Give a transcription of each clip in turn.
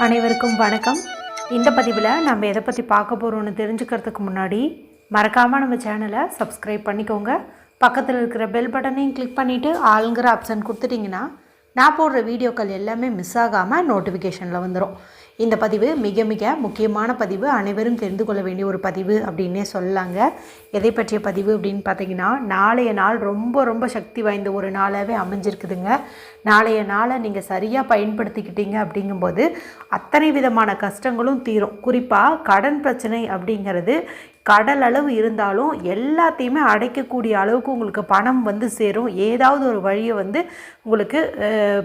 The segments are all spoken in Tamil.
அனைவருக்கும் வணக்கம். இந்த பதிவில் நம்ம எதை பற்றி பார்க்க போகிறோம்னு தெரிஞ்சுக்கிறதுக்கு முன்னாடி மறக்காமல் நம்ம சேனலை சப்ஸ்கிரைப் பண்ணிக்கோங்க. பக்கத்தில் இருக்கிற பெல் பட்டனையும் கிளிக் பண்ணிவிட்டு ஆளுங்கிற ஆப்ஷன் கொடுத்துட்டிங்கன்னா நான் போடுற வீடியோக்கள் எல்லாமே மிஸ் ஆகாமல் நோட்டிஃபிகேஷனில் வந்துடும். இந்த பதிவு மிக மிக முக்கியமான பதிவு, அனைவரும் தெரிந்து கொள்ள வேண்டிய ஒரு பதிவு அப்படின்னே சொல்லலாங்க. எதை பற்றிய பதிவு அப்படின்னு பார்த்தீங்கன்னா, நாளைய நாள் ரொம்ப ரொம்ப சக்தி வாய்ந்த ஒரு நாளாகவே அமைஞ்சிருக்குதுங்க. நாளைய நாளை நீங்கள் சரியாக பயன்படுத்திக்கிட்டீங்க அப்படிங்கும்போது அத்தனை விதமான கஷ்டங்களும் தீரும். குறிப்பாக கடன் பிரச்சனை அப்படிங்கிறது கடல் அளவு இருந்தாலும் எல்லாத்தையுமே அடைக்கக்கூடிய அளவுக்கு உங்களுக்கு பணம் வந்து சேரும். ஏதாவது ஒரு வழியை வந்து உங்களுக்கு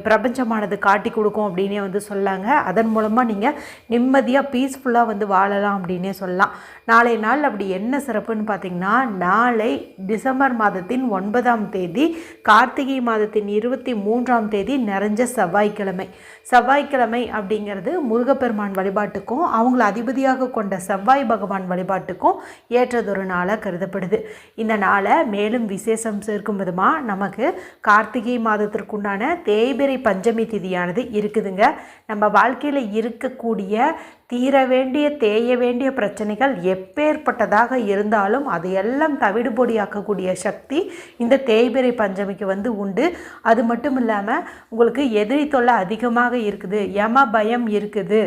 பிரபஞ்சமானது காட்டி கொடுக்கும் அப்படின்னே வந்து சொல்லாங்க. அதன் மூலமாக நீங்கள் நிம்மதியாக பீஸ்ஃபுல்லாக வந்து வாழலாம் அப்படின்னே சொல்லலாம். நாளை நாள் அப்படி என்ன சிறப்புன்னு பார்த்திங்கன்னா, நாளை டிசம்பர் மாதத்தின் 9ஆம் தேதி கார்த்திகை மாதத்தின் 23ஆம் தேதி நிறைஞ்ச செவ்வாய்க்கிழமை. செவ்வாய்க்கிழமை அப்படிங்கிறது முருகப்பெருமான் வழிபாட்டுக்கும் அவங்கள அதிபதியாக கொண்ட செவ்வாய் பகவான் வழிபாட்டுக்கும் ஏற்றதொரு நாளாக கருதப்படுது. இந்த நாளை மேலும் விசேஷம் சேர்க்கும் விதமாக நமக்கு கார்த்திகை மாதத்திற்குண்டான தேய்பிறை பஞ்சமி திதியானது இருக்குதுங்க. நம்ம வாழ்க்கையில் இருக்கக்கூடிய தீர வேண்டிய தேய வேண்டிய பிரச்சனைகள் எப்பேற்பட்டதாக இருந்தாலும் அது எல்லாம் தவிடுபொடியாக்கக்கூடிய சக்தி இந்த தேய்பிறை பஞ்சமிக்கு வந்து உண்டு. அது மட்டும் இல்லாமல் உங்களுக்கு எதிரி தொல்லை அதிகமாக இருக்குது, யம பயம் இருக்குது,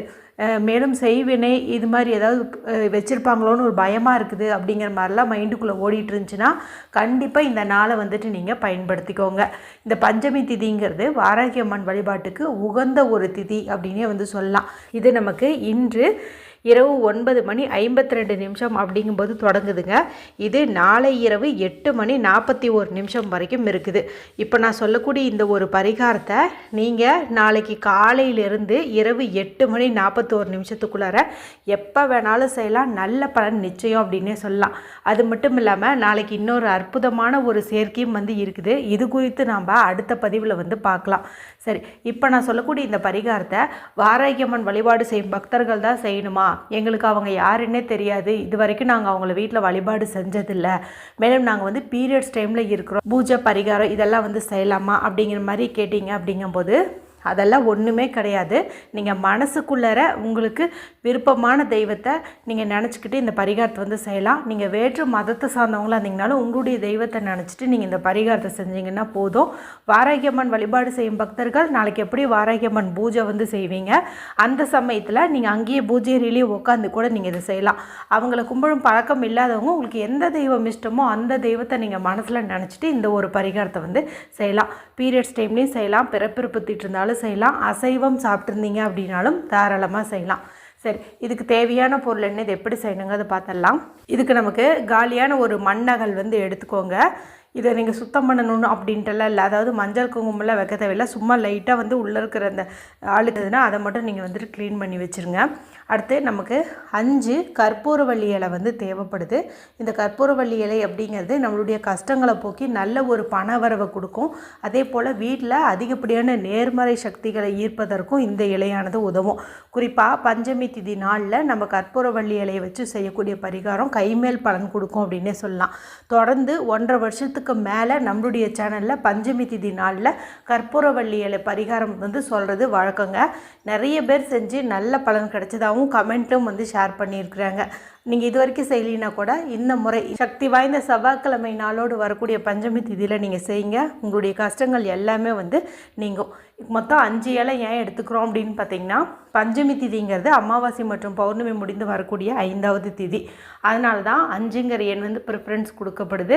மேலும் செய்வினை இது மாதிரி ஏதாவது வச்சுருப்பாங்களோன்னு ஒரு பயமாக இருக்குது அப்படிங்கிற மாதிரிலாம் மைண்டுக்குள்ளே ஓடிட்டு இருந்துச்சுன்னா கண்டிப்பாக இந்த நாளை வந்துட்டு நீங்கள் பயன்படுத்திக்கோங்க. இந்த பஞ்சமி திதிங்கிறது வாராகி அம்மன் வழிபாட்டுக்கு உகந்த ஒரு திதி அப்படின்னே வந்து சொல்லலாம். இது நமக்கு இன்று இரவு 9:52 அப்படிங்கும்போது தொடங்குதுங்க. இது நாளை இரவு 8:41 வரைக்கும் இருக்குது. இப்போ நான் சொல்லக்கூடிய இந்த ஒரு பரிகாரத்தை நீங்கள் நாளைக்கு காலையிலிருந்து இரவு 8:41 எப்போ வேணாலும் செய்யலாம். நல்ல பலன் நிச்சயம் அப்படின்னே சொல்லலாம். அது மட்டும் இல்லாமல் நாளைக்கு இன்னொரு அற்புதமான ஒரு சேர்க்கையும் வந்து இருக்குது. இது குறித்து நாம் அடுத்த பதிவில் வந்து பார்க்கலாம். சரி, இப்போ நான் சொல்லக்கூடிய இந்த பரிகாரத்தை வாராகி அம்மன் வழிபாடு செய்யும் பக்தர்கள் தான் செய்யணுமா? எங்களுக்கு அவங்க யாருன்னே தெரியாது, இது வரைக்கும் நாங்கள் அவங்கள வீட்டில் வழிபாடு செஞ்சதில்லை, மேலும் நாங்கள் வந்து பீரியட்ஸ் டைமில் இருக்கிறோம், பூஜை பரிகாரம் இதெல்லாம் வந்து செய்யலாமா அப்படிங்கிற மாதிரி கேட்டிங்க அப்படிங்கும்போது அதெல்லாம் ஒன்றுமே கிடையாது. நீங்கள் மனசுக்குள்ளே உங்களுக்கு விருப்பமான தெய்வத்தை நீங்கள் நினச்சிக்கிட்டு இந்த பரிகாரத்தை வந்து செய்யலாம். நீங்கள் வேற்று மதத்தை சார்ந்தவங்களாக இருந்தீங்கனாலும் உங்களுடைய தெய்வத்தை நினச்சிட்டு நீங்கள் இந்த பரிகாரத்தை செஞ்சீங்கன்னா போதும். வாராகி அம்மன் வழிபாடு செய்யும் பக்தர்கள் நாளைக்கு எப்படி வாராகி அம்மன் பூஜை வந்து செய்வீங்க, அந்த சமயத்தில் நீங்கள் அங்கேயே பூஜை ரீலியே உட்காந்து கூட நீங்கள் இதை செய்யலாம். அவங்கள கும்பிடும் பழக்கம் இல்லாதவங்க உங்களுக்கு எந்த தெய்வம் இஷ்டமோ அந்த தெய்வத்தை நீங்கள் மனசில் நினச்சிட்டு இந்த ஒரு பரிகாரத்தை வந்து செய்யலாம். பீரியட்ஸ் டைம்லேயும் செய்யலாம், பிறப்பிறப்பு திட்டு இருந்தாலும் செய்யலாம், அசைவம் சாப்பிட்ருந்தீங்க அப்படின்னாலும் தாராளமாக செய்யலாம். சரி, இதுக்கு தேவையான பொருள் என்ன, இது எப்படி செய்யணுங்க அதை பார்த்துடலாம். இதுக்கு நமக்கு காலியான ஒரு மண்ணகல் வந்து எடுத்துக்கோங்க. இதை நீங்கள் சுத்தம் பண்ணணும்னு அப்படின்ட்டுலாம் இல்லை, அதாவது மஞ்சள் குங்குமம்லாம் வைக்க தேவையில்லை. சும்மா லைட்டாக வந்து உள்ளே இருக்கிற அந்த ஆளுக்குதுன்னா அதை மட்டும் நீங்கள் வந்துட்டு க்ளீன் பண்ணி வச்சுருங்க. அடுத்து நமக்கு 5 கற்பூரவள்ளி இலை வந்து தேவைப்படுது. இந்த கற்பூரவள்ளி இலை அப்படிங்கிறது நம்மளுடைய கஷ்டங்களை போக்கி நல்ல ஒரு பண வரவை கொடுக்கும். அதே போல் வீட்டில் அதிகப்படியான நேர்மறை சக்திகளை ஈர்ப்பதற்கும் இந்த இலையானது உதவும். குறிப்பாக பஞ்சமி திதி நாளில் நம்ம கற்பூரவள்ளி இலையை வச்சு செய்யக்கூடிய பரிகாரம் கைமேல் பலன் கொடுக்கும் அப்படின்னே சொல்லலாம். தொடர்ந்து 1.5 வருஷத்துக்கு மேலே நம்மளுடைய சேனலில் பஞ்சமி திதி நாளில் கற்பூரவள்ளி இலை பரிகாரம் வந்து சொல்கிறது வழக்கங்க. நிறைய பேர் செஞ்சு நல்ல பலன் கிடைச்சதாகவும் கமெண்ட்டும் வந்து ஷேர் பண்ணியிருக்கிறாங்க. நீங்கள் இது வரைக்கும் செய்யலினா கூட இந்த முறை சக்தி வாய்ந்த செவ்வாய்க்கிழமை நாளோடு வரக்கூடிய பஞ்சமி திதியில் நீங்கள் செய்யுங்க. உங்களுடைய கஷ்டங்கள் எல்லாமே வந்து நீங்கும். மொத்தம் 5 இலை ஏன் எடுத்துக்கிறோம் அப்படின்னு பார்த்தீங்கன்னா, பஞ்சமி திதிங்கிறது அமாவாசை மற்றும் பௌர்ணமி முடிந்து வரக்கூடிய 5வது திதி. அதனால தான் 5ங்கிற எண் வந்து ப்ரிஃபரன்ஸ் கொடுக்கப்படுது.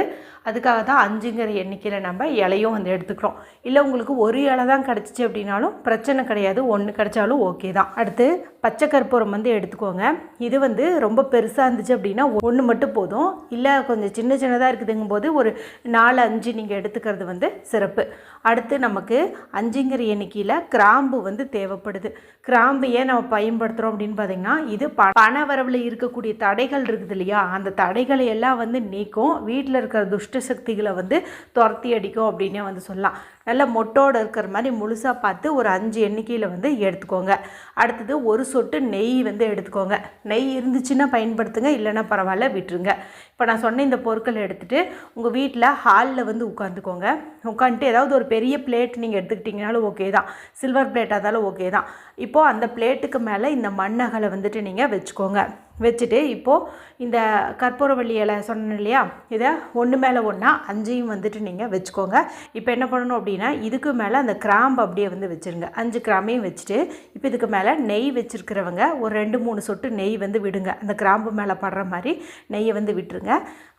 அதுக்காக தான் 5ங்கிற எண்ணிக்கையில் நம்ம இலையும் வந்து எடுத்துக்கிறோம். இல்லை உங்களுக்கு ஒரு இலை தான் கிடச்சிச்சு அப்படின்னாலும் பிரச்சனை கிடையாது, 1 கிடைச்சாலும் ஓகே தான். அடுத்து பச்சை கற்பூரம் வந்து எடுத்துக்கோங்க. இது வந்து ரொம்ப பெருசாக இருந்துச்சு அப்படின்னா 1 மட்டும் போதும். இல்லை கொஞ்சம் சின்ன சின்னதாக இருக்குதுங்கும் போது ஒரு 4-5 நீங்கள் எடுத்துக்கிறது வந்து சிறப்பு. அடுத்து நமக்கு 5ங்கிற எண்ணிக்கையில் கிராம்பு வந்து தேவைப்படுது. கிராம்பு ஏன் நம்ம பயன்படுத்துகிறோம் அப்படின்னு பார்த்தீங்கன்னா, இது பண வரவில் இருக்கக்கூடிய தடைகள் இருக்குது இல்லையா, அந்த தடைகளை எல்லாம் வந்து நீக்கும், வீட்டில் இருக்கிற துஷ்ட சக்திகளை வந்து துரத்தி அடிக்கும் அப்படின்னே வந்து சொல்லலாம். நல்ல மொட்டோடு இருக்கிற மாதிரி முழுசாக பார்த்து ஒரு 5 எண்ணிக்கையில் வந்து எடுத்துக்கோங்க. அடுத்தது ஒரு சொட்டு நெய் வந்து எடுத்துக்கோங்க. நெய் இருந்துச்சுன்னா பயன்படுத்துங்க, இல்லைன்னா பரவாயில்ல விட்டுருங்க. இப்போ நான் சொன்ன இந்த பொருட்களை எடுத்துகிட்டு உங்கள் வீட்டில் ஹாலில் வந்து உட்காந்துக்கோங்க. உட்காந்துட்டு ஏதாவது ஒரு பெரிய பிளேட் நீங்கள் எடுத்துக்கிட்டிங்கனாலும் ஓகே தான், சில்வர் பிளேட்டாக இருந்தாலும் ஓகே தான். இப்போது அந்த பிளேட்டுக்கு மேலே இந்த மண்ணகலை வந்துட்டு நீங்கள் வச்சுக்கோங்க. வச்சுட்டு இப்போது இந்த கற்பூரவள்ளி இலை சொன்னேன் இல்லையா, இதை ஒன்று மேலே ஒன்றா 5ஐயும் வந்துட்டு நீங்கள் வச்சுக்கோங்க. இப்போ என்ன பண்ணணும் அப்படின்னா, இதுக்கு மேலே அந்த கிராம்பு அப்படியே வந்து வச்சுருங்க. 5 கிராம்பையும் வச்சுட்டு இப்போ இதுக்கு மேலே நெய் வச்சுருக்கிறவங்க ஒரு 2-3 சொட்டு நெய் வந்து விடுங்க. அந்த கிராம்பு மேலே படுற மாதிரி நெய்யை வந்து விட்டுருங்க.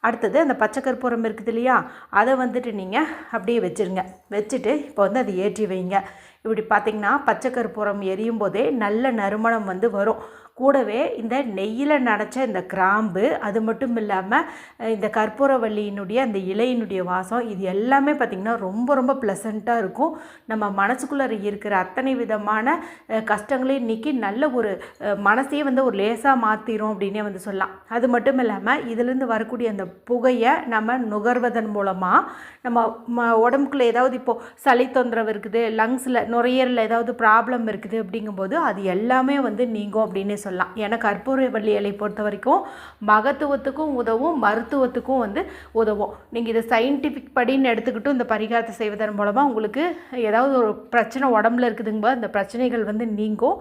அடுத்தது அந்த பச்சை கற்பூரம் இருக்குது இல்லையா, அதை வந்துட்டு நீங்கள் அப்படியே வச்சுருங்க. வச்சுட்டு இப்போ வந்து அதை ஏற்றி வைங்க. இப்படி பார்த்திங்கன்னா பச்சை கற்பூரம் எரியும் போதே நல்ல நறுமணம் வந்து வரும். கூடவே இந்த நெய்யில் நனைச்ச இந்த கிராம்பு, அது மட்டும் இல்லாமல் இந்த கற்பூரவள்ளியினுடைய அந்த இலையினுடைய வாசம், இது எல்லாமே பார்த்திங்கன்னா ரொம்ப ரொம்ப ப்ளசண்ட்டாக இருக்கும். நம்ம மனசுக்குள்ளே இருக்கிற அத்தனை விதமான கஷ்டங்களையும் நீக்கி நல்ல ஒரு மனசையே வந்து ஒரு லேசாக மாற்றிடும் அப்படின்னே வந்து சொல்லலாம். அது மட்டும் இல்லாமல் இதிலேருந்து வரக்கூடிய அந்த புகையை நம்ம நுகர்வதன் மூலமாக நம்ம உடம்புக்குள்ளே ஏதாவது இப்போது சளி தொந்தரவு இருக்குது, லங்ஸில் நுரையீரலில் ஏதாவது ப்ராப்ளம் இருக்குது அப்படிங்கும்போது அது எல்லாமே வந்து நீங்கும் அப்படின்னு சொல்லலாம். ஏன்னா கற்பூரவள்ளி இலை பொறுத்த வரைக்கும் மகத்துவத்துக்கும் உதவும், மருத்துவத்துக்கும் வந்து உதவும். நீங்கள் இதை சயின்டிஃபிக் படின்னு எடுத்துக்கிட்டும் இந்த பரிகாரத்தை செய்வதன் மூலமாக உங்களுக்கு ஏதாவது ஒரு பிரச்சனை உடம்புல இருக்குதுங்கும்போது அந்த பிரச்சனைகள் வந்து நீங்கும்.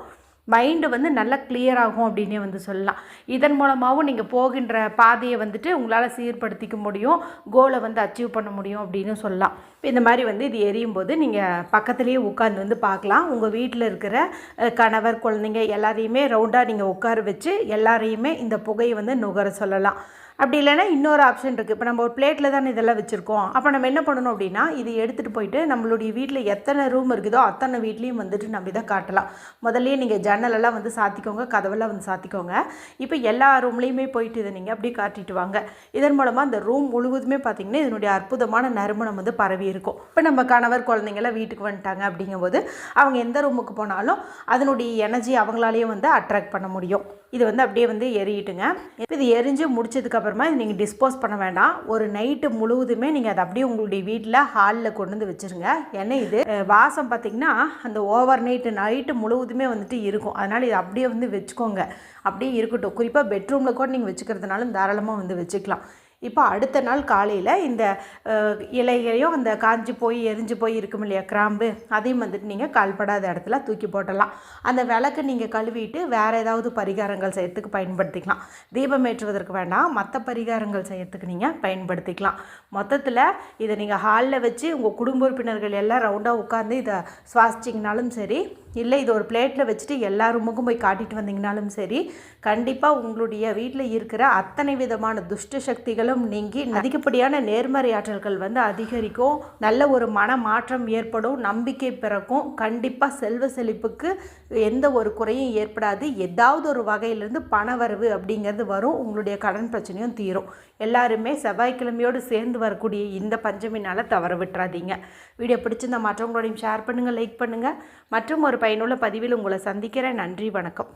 மைண்டு வந்து நல்லா கிளியர் ஆகும் அப்படின்னே வந்து சொல்லலாம். இதன் மூலமாகவும் நீங்கள் போகின்ற பாதையை வந்துட்டு உங்களால் சீர்படுத்திக்க முடியும், கோலை வந்து அச்சீவ் பண்ண முடியும் அப்படின்னு சொல்லலாம். இப்போ இந்த மாதிரி வந்து இது எரியும் போது நீங்கள் பக்கத்துலேயே உட்காந்து வந்து பார்க்கலாம். உங்கள் வீட்டில் இருக்கிற கணவர், குழந்தைங்க எல்லாரையுமே ரவுண்டாக நீங்கள் உட்கார வச்சு எல்லாரையுமே இந்த புகையை வந்து நுகர சொல்லலாம். அப்படி இல்லைன்னா இன்னொரு ஆப்ஷன் இருக்குது. இப்போ நம்ம ஒரு பிளேட்டில் தானே இதெல்லாம் வச்சுருக்கோம். அப்போ நம்ம என்ன பண்ணணும் அப்படின்னா, இது எடுத்துகிட்டு போயிட்டு நம்மளுடைய வீட்டில் எத்தனை ரூம் இருக்குதோ அத்தனை வீட்லேயும் வந்துட்டு நம்ம இதை காட்டலாம். முதல்லையே நீங்கள் ஜன்னலெல்லாம் வந்து சாத்திக்கோங்க, கதவெல்லாம் வந்து சாத்திக்கோங்க. இப்போ எல்லா ரூம்லேயுமே போயிட்டு இதை நீங்கள் அப்படியே காட்டிட்டு வாங்க. இதன் மூலமாக அந்த ரூம் முழுவதுமே பார்த்திங்கன்னா இதனுடைய அற்புதமான நறுமணம் வந்து பரவி இருக்கும். இப்போ நம்ம கணவர் குழந்தைங்களாம் வீட்டுக்கு வந்துட்டாங்க அப்படிங்கும்போது அவங்க எந்த ரூமுக்கு போனாலும் அதனுடைய எனர்ஜி அவங்களாலேயும் வந்து அட்ராக்ட் பண்ண முடியும். இது வந்து அப்படியே வந்து எரியிட்டுங்க. இப்போ இது எரிஞ்சு முடிச்சதுக்கப்புறமா இது நீங்கள் டிஸ்போஸ் பண்ண வேண்டாம். ஒரு நைட்டு முழுவதுமே நீங்கள் அதை அப்படியே உங்களுடைய வீட்டில் ஹாலில் கொண்டு வந்து வச்சுருங்க. ஏன்னா இது வாசம் பார்த்திங்கன்னா அந்த ஓவர் நைட்டு முழுவதுமே வந்துட்டு இருக்கும். அதனால் இது அப்படியே வந்து வச்சுக்கோங்க, அப்படியே இருக்கட்டும். குறிப்பாக பெட்ரூமில் கூட நீங்கள் வச்சுக்கிறதுனாலும் தாராளமாக வந்து வச்சுக்கலாம். இப்போ அடுத்த நாள் காலையில் இந்த இலைகளையும் அந்த காஞ்சி போய் எரிஞ்சு போய் இருக்கும் இல்லையா கிராம்பு, அதையும் வந்துட்டு நீங்கள் கால்படாத இடத்துல தூக்கி போட்டலாம். அந்த விளக்கு நீங்கள் கழுவிட்டு வேறு ஏதாவது பரிகாரங்கள் செய்யறதுக்கு பயன்படுத்திக்கலாம். தீபம் ஏற்றுவதற்கு வேண்டாம், மற்ற பரிகாரங்கள் செய்யறதுக்கு நீங்கள் பயன்படுத்திக்கலாம். மொத்தத்தில் இதை நீங்கள் ஹாலில் வச்சு உங்கள் குடும்ப உறுப்பினர்கள் எல்லாம் ரவுண்டாக உட்காந்து இதை சுவாசிச்சிங்கனாலும் சரி, இல்லை இது ஒரு பிளேட்டில் வச்சுட்டு எல்லா ரூமுக்கும் போய் காட்டிட்டு வந்தீங்கனாலும் சரி, கண்டிப்பாக உங்களுடைய வீட்டில் இருக்கிற அத்தனை விதமான துஷ்ட சக்திகளும் நீங்கி அதிகப்படியான நேர்மறை ஆற்றல்கள் வந்து அதிகரிக்கும். நல்ல ஒரு மன மாற்றம் ஏற்படும், நம்பிக்கை பிறக்கும். கண்டிப்பாக செல்வ செழிப்புக்கு எந்த ஒரு குறையும் ஏற்படாது. ஏதாவது ஒரு வகையிலேருந்து பணவரவு அப்படிங்கிறது வரும். உங்களுடைய கடன் பிரச்சனையும் தீரும். எல்லாருமே செவ்வாய்க்கிழமையோடு சேர்ந்து வரக்கூடிய இந்த பஞ்சமி நாளை தவற விட்டுறாதீங்க. வீடியோ பிடிச்சிருந்த மற்றவங்களோடையும் ஷேர் பண்ணுங்கள், லைக் பண்ணுங்கள். மற்றும் ஒரு பயனுள்ள பதிவில் உங்களை சந்திக்கிறேன். நன்றி, வணக்கம்.